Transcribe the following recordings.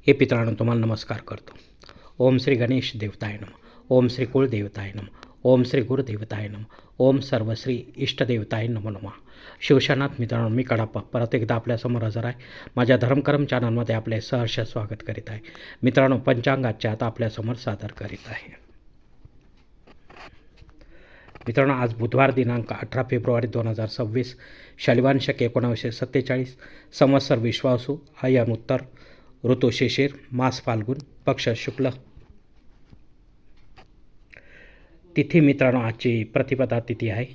हे पितरांनो तुम्हाला नमस्कार करतो. ओम श्री गणेश देवताय नमः. ओम श्री कुळदेवताय नमः. ओम श्री गुरुदेवताय नमः. ओम सर्वश्री इष्टदेवताय नमो नमः. शिवशानाथ मित्रांनो, मी कडाप्पा परत एकदा आपल्यासमोर हजर आहे. माझ्या धर्मकर्म चॅनलमध्ये आपले सहर्ष स्वागत करीत आहे. मित्रांनो, पंचांगाच्या आता आपल्यासमोर सादर करीत आहे. मित्रांनो, आज बुधवार दिनांक 18 फेब्रुवारी 2026, शालिवान शक 1947, संवत्सर विश्वासू, आयन उत्तर, ऋतू शिशिर, मास फाल्गुन, पक्ष शुक्ल, तिथी मित्रांनो आजची प्रतिपदा तिथी आहे.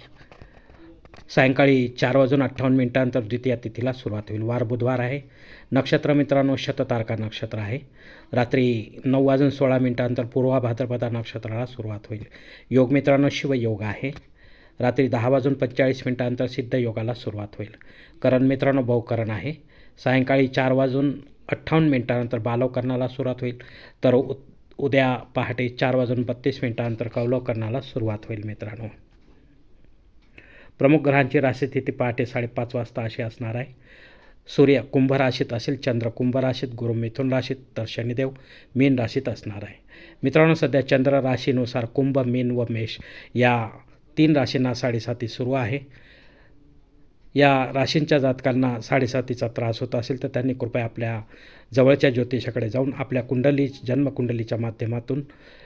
सायंकाळी 4:58 द्वितीय तिथीला सुरुवात होईल. वार बुधवार आहे. नक्षत्र मित्रांनो शततारका नक्षत्र आहे. रात्री 9:16 पूर्वा भाद्रपदा नक्षत्राला सुरुवात होईल. योग मित्रांनो शिवयोग आहे. रात्री 10:45 सिद्ध योगाला सुरुवात होईल. करण मित्रांनो बहुकरण आहे. सायंकाळी 4:58 बालवकरणाला सुरुवात होईल. तर उद्या पहाटे 4:32 कौलवकरणाला सुरुवात होईल. मित्रांनो, प्रमुख ग्रहांची राशीस्थिती पहाटे 5:30 वाजता अशी असणार आहे. सूर्य कुंभ राशीत असेल, चंद्र कुंभ राशीत, गुरु मिथुन राशीत, तर शनिदेव मीन राशीत असणार आहे. मित्रांनो, सध्या चंद्र राशीनुसार कुंभ, मीन व मेष या 3 राशींना 7:30 सुरू आहे. या राशींच्या जातकांना 7:30चा त्रास होत असेल तर त्यांनी कृपया आपल्या जवळच्या ज्योतिषाकडे जाऊन आपल्या जन्मकुंडलीच्या माध्यमातून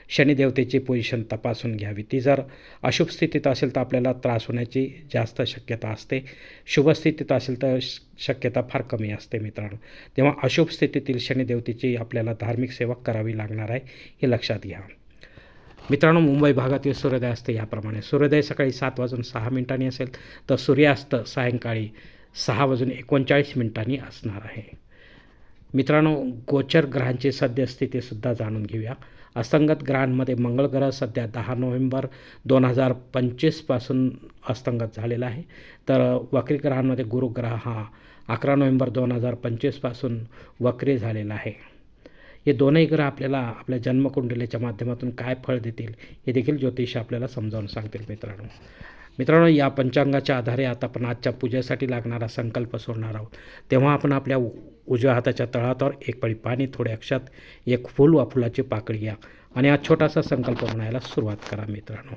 शनिदेवतेची पोझिशन तपासून घ्यावी. ती जर अशुभ स्थितीत असेल तर आपल्याला त्रास होण्याची जास्त शक्यता असते. शुभ स्थितीत असेल तर शक्यता फार कमी असते. मित्रांनो, तेव्हा अशुभ स्थितीतील शनिदेवतेची आपल्याला धार्मिक सेवा करावी लागणार आहे, हे लक्षात घ्या. मित्रांनो, मुंबई भागातील सूर्योदय असते याप्रमाणे. सूर्योदय सकाळी 7:06 असेल तर सूर्यास्त सायंकाळी 6:39 असणार आहे. मित्रांनो, गोचर ग्रहांची सद्यस्थितीसुद्धा जाणून घेऊया. अस्तंगत ग्रहांमध्ये मंगळ ग्रह सध्या 10 नोव्हेंबर 2025 पासून अस्तंगत झालेला आहे. तर वक्री ग्रहांमध्ये गुरुग्रह हा 11 नोव्हेंबर 2025 पासून वक्री झालेला आहे. हे दोनही ग्रह आपल्याला आपल्या जन्मकुंडलीच्या माध्यमातून काय फळ देतील हे देखील ज्योतिष आपल्याला समजावून सांगतील. मित्रांनो, या पंचांगाच्या आधारे आता आपण आजच्या पूजेसाठी लागणारा संकल्प सोडणार आहोत. तेव्हा आपण आपल्या उजव्या हाताच्या तळहातावर एक पळी पाणी, थोडे अक्षत, एक फूल वा फुलाची पाकळी घ्या आणि हा छोटासा संकल्प म्हणायला सुरुवात करा. मित्रांनो,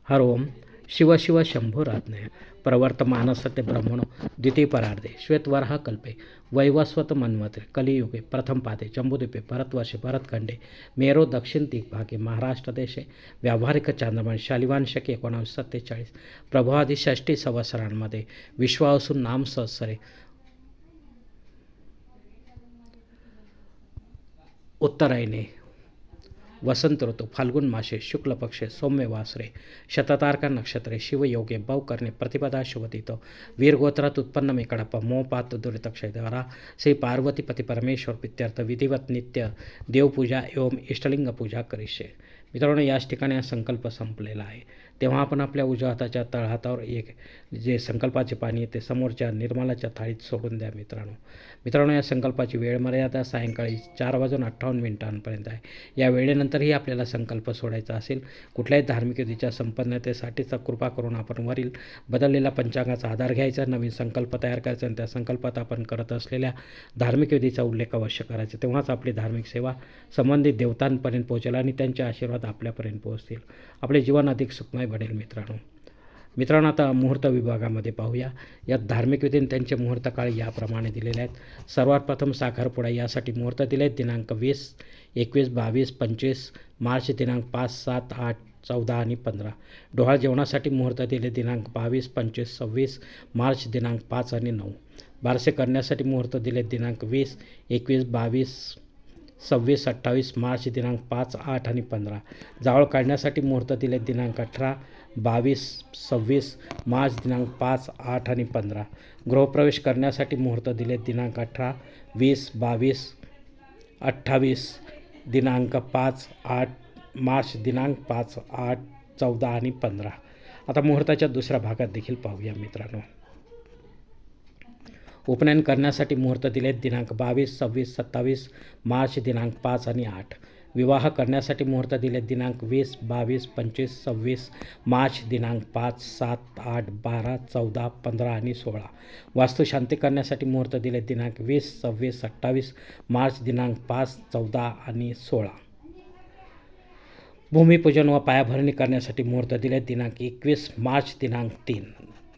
हर ओम शिव शिव शंभुराज्ञय प्रवर्तमान सत्य ब्रह्मणो द्वितीय परार्धे श्वेतवराह कल्पे वैवस्वत मन्वत्रे कलियुगे प्रथम पादे जम्बूद्वीपे भरतवर्षे भरतखंडे मेरो दक्षिण दिग्भागे महाराष्ट्र देशे व्यावहारिक चांद्रमान शालिवान शक 1947 प्रभावादी 60 संवत्सरांमध्ये विश्वावसू नाम संवत्सरे उत्तरायणे वसंत ऋतू फाल्गुन मासे शुक्ल पक्षे सौम्य वासरे शततारका नक्षत्रे शिवयोगे बहुकर्णे प्रतिपदा शुभतितो वीरगोत्रात उत्पन्न मी कडाप्पा मोपात दुरितक्षयद्वारा श्री पार्वतीपती परमेश्वर प्रित्यर्थ विधिवत नित्य देवपूजा एवं इष्टलिंग पूजा करिष्ये. मित्रांनो, याच ठिकाणी हा संकल्प संपलेला आहे. तेव्हा आपण आपल्या उजव्या हाताच्या तळहातावर एक जे संकल्पाचे पाणी आहे ते समोरच्या निर्मलाच्या थाळीत सोडून द्या. मित्रांनो, या संकल्पाची वेळ मर्यादा सायंकाळी 4:58 आहे. या वेळेनंतरही आपल्याला संकल्प सोडायचा असेल, कुठल्याही धार्मिक विधीच्या संपन्नतेसाठीचा कृपा करून आपण वरील बदललेल्या पंचांगाचा आधार घ्यायचा, नवीन संकल्प तयार करायचा आणि त्या संकल्पात आपण करत असलेल्या धार्मिक विधीचा उल्लेख अवश्य करायचा. तेव्हाच आपली धार्मिक सेवा संबंधित देवतांपर्यंत पोहोचेल आणि त्यांचे आशीर्वाद आपल्यापर्यंत पोहोचतील. आपले जीवन अधिक सुखमय बनेल. मित्रांनो, आता मुहूर्त विभागामध्ये पाहूया. यात धार्मिक विधीने त्यांचे मुहूर्तकाळ याप्रमाणे दिलेले आहेत. सर्वात प्रथम साखरपुडा यासाठी मुहूर्त दिले आहेत दिनांक 20, 21, 22, 25 मार्च, दिनांक 5, 7, 8, 14 आणि 15. डोहाळ जेवणासाठी मुहूर्त दिले दिनांक 22, 25, 26 मार्च, दिनांक 5 आणि 9. बारसे करण्यासाठी मुहूर्त दिले दिनांक 20, 21, 22, 26, 28 मार्च, दिनांक 5, 8 आणि 15. जावळ काढण्यासाठी मुहूर्त दिले दिनांक 18, 22, 26 मार्च, दिनांक 5, 8 आणि 15. गृहप्रवेश करण्यासाठी मुहूर्त दिले दिनांक 18, 20, 22, 28 दिनांक 5, 8 मार्च, दिनांक 5, 8, 14 आणि 15. आता मुहूर्ताच्या दुसऱ्या भागात देखील पाहूया. मित्रांनो, उपनयन करण्यासाठी मुहूर्त दिले दिनांक 22, 26, 27 मार्च, दिनांक 5 आणि 8. विवाह करण्यासाठी मुहूर्त दिले दिनांक 20, 22, 25, 26 मार्च, दिनांक 5, 7, 8, 12, 14, 15 आणि 16. वास्तुशांती करण्यासाठी मुहूर्त दिले दिनांक 20, 26, 28 मार्च, दिनांक 5, 14 आणि 16. भूमिपूजन व पायाभरणी करण्यासाठी मुहूर्त दिले दिनांक 21 मार्च, दिनांक 3.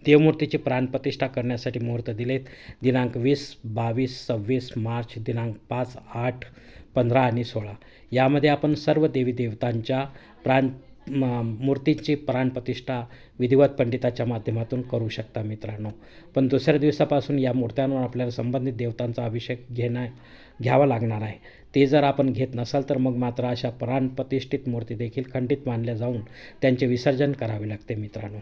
देवमूर्तीची प्राणप्रतिष्ठा करण्यासाठी मुहूर्त दिलेत दिनांक 20, 22, 26 मार्च, दिनांक 5, 8, 15 आणि 16. यामध्ये आपण सर्व देवी देवतांच्या मूर्तींची प्राणप्रतिष्ठा विधिवत पंडिताच्या माध्यमातून करू शकता मित्रांनो. पण दुसऱ्या दिवसापासून या मूर्त्यांवर आपल्याला संबंधित देवतांचा अभिषेक घ्यावा लागणार आहे. ते जर आपण घेत नसाल तर मग मात्र अशा प्राणप्रतिष्ठित मूर्ती देखील खंडित मानल्या जाऊन त्यांचे विसर्जन करावे लागते मित्रांनो.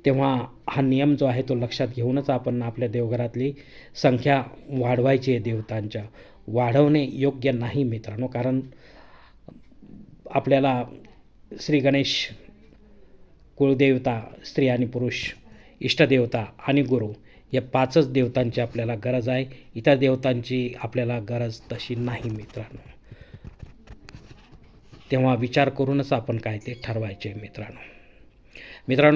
तेव्हा हा नियम जो आहे तो लक्षात घेऊनच आपण आपल्या देवघरातली संख्या वाढवायची आहे. देवतांच्या वाढवणे योग्य नाही मित्रांनो, कारण आपल्याला श्री गणेश, कुळदेवता, स्त्री आणि पुरुष, इष्टदेवता आणि गुरु या 5च देवतांची आपल्याला गरज आहे. इतर देवतांची आपल्याला गरज तशी नाही मित्रांनो. तेव्हा विचार करूनच आपण काय ते ठरवायचे मित्रांनो.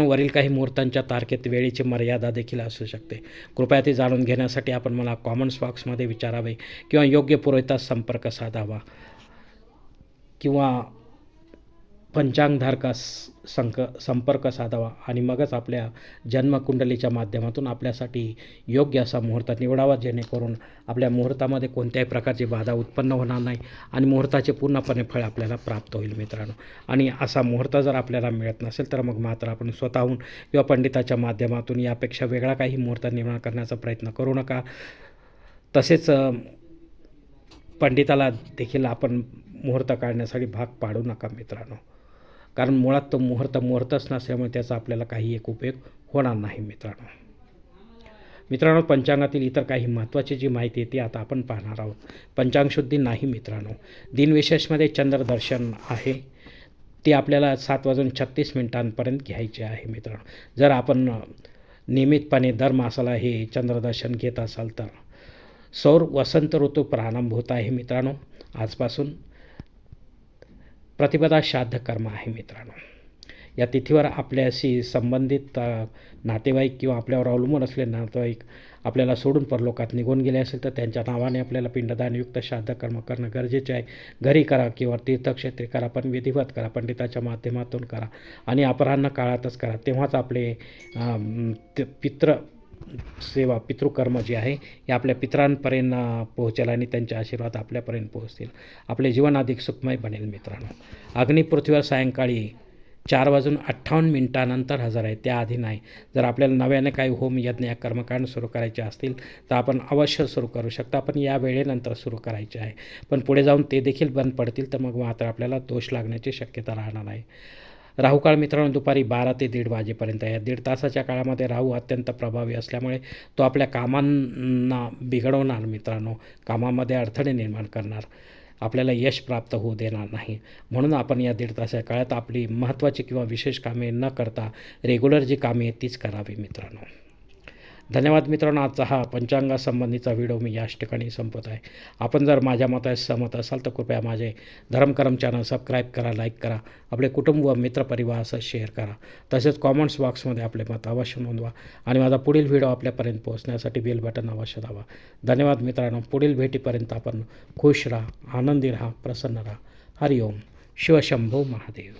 वरील काही मुहूर्तांच्या तारखेत वेळेची मर्यादा देखील असू शकते. कृपया ते जाणून घेण्यासाठी आपण मला कॉमेंट्स बॉक्समध्ये विचारावे किंवा योग्य पुरोहितास संपर्क साधावा किंवा पंचांगधारकास संपर्क साधावा आणि मगच आपल्या जन्मकुंडलीच्या माध्यमातून आपल्यासाठी योग्य असा मुहूर्त निवडावा, जेणेकरून आपल्या मुहूर्तामध्ये कोणत्याही प्रकारची बाधा उत्पन्न होणार नाही आणि मुहूर्ताचे पूर्णपणे फळ आपल्याला प्राप्त होईल मित्रांनो. आणि असा मुहूर्त जर आपल्याला मिळत नसेल तर मग मात्र आपण स्वतःहून किंवा पंडिताच्या माध्यमातून यापेक्षा वेगळा काही मुहूर्त निर्माण करण्याचा प्रयत्न करू नका. तसेच पंडिताला देखील आपण मुहूर्त काढण्यासाठी भाग पाडू नका मित्रांनो, कारण मुळात तो मुहूर्तच नसल्यामुळे त्याचा आपल्याला काही एक उपयोग होणार नाही मित्रांनो. पंचांगातील इतर काही महत्त्वाची जी माहिती आहे ती आता आपण पाहणार आहोत. पंचांगशुद्धी नाही मित्रांनो. दिनविशेषमध्ये चंद्रदर्शन आहे ते आपल्याला 7:36 घ्यायचे आहे मित्रांनो. जर आपण नियमितपणे दर मासाला हे चंद्रदर्शन घेत असाल तर सौर वसंत ऋतू प्रारंभ होत आहे मित्रांनो. आजपासून प्रतिपदा श्राद्ध कर्म आहे मित्रांनो. या तिथीवर आपल्याशी संबंधित नातेवाईक किंवा आपल्यावर अवलंबून असलेले नातेवाईक आपल्याला सोडून परलोकात निघून गेले असेल तर त्यांच्या नावाने आपल्याला पिंडदानयुक्त श्राद्ध कर्म करणं गरजेचे आहे. घरी करा किंवा तीर्थक्षेत्री करा, पण विधिवत करा, पंडिताच्या माध्यमातून करा आणि अपराह्न काळातच करा. तेव्हाच आपले पितृकर्म जे आहे हे आपल्या पितरांपर्यंत पोहोचेल आणि त्यांचे आशीर्वाद आपल्यापर्यंत पोहोचतील. आपले जीवन अधिक सुखमय बनेल मित्रांनो. अग्निपृथ्वीवर सायंकाळी 4:58 हजर आहे, त्याआधी नाही. जर आपल्याला नव्याने काही होम यज्ञ या कर्मकांड सुरू करायचे असतील तर आपण अवश्य सुरू करू शकता, पण या वेळेनंतर सुरू करायचे आहे. पण पुढे जाऊन ते देखील बंद पडतील तर मग मात्र आपल्याला दोष लागण्याची शक्यता राहणार आहे. राहुकाळ मित्रांनो दुपारी 12 ते 1:30 वाजेपर्यंत. या 1.5 तासाच्या काळामध्ये राहू अत्यंत प्रभावी असल्यामुळे तो आपल्या कामांना बिघडवणार मित्रांनो, कामामध्ये अडथळे निर्माण करणार, आपल्याला यश प्राप्त होऊ देणार नाही. म्हणून आपण या 1.5 तासाच्या काळात आपली महत्त्वाची किंवा विशेष कामे न करता रेग्युलर जी कामे आहेत तीच करावी मित्रांनो. धन्यवाद मित्रांनो. आजचा हा पंचांगासंबंधीचा व्हिडिओ मी याच ठिकाणी संपत आहे. आपण जर माझ्या मताशी सहमत असाल तर कृपया माझे धर्मकरम चॅनल सबस्क्राईब करा, लाईक करा, आपले कुटुंब व मित्रपरिवारासह शेअर करा. तसेच कॉमेंट्स बॉक्समध्ये आपले मत अवश्य नोंदवा आणि माझा पुढील व्हिडिओ आपल्यापर्यंत पोहोचण्यासाठी बेल बटन अवश्य दाबा. धन्यवाद मित्रांनो. पुढील भेटीपर्यंत आपण खुश राहा, आनंदी राहा, प्रसन्न राहा. हरिओम. शिवशंभो महादेव.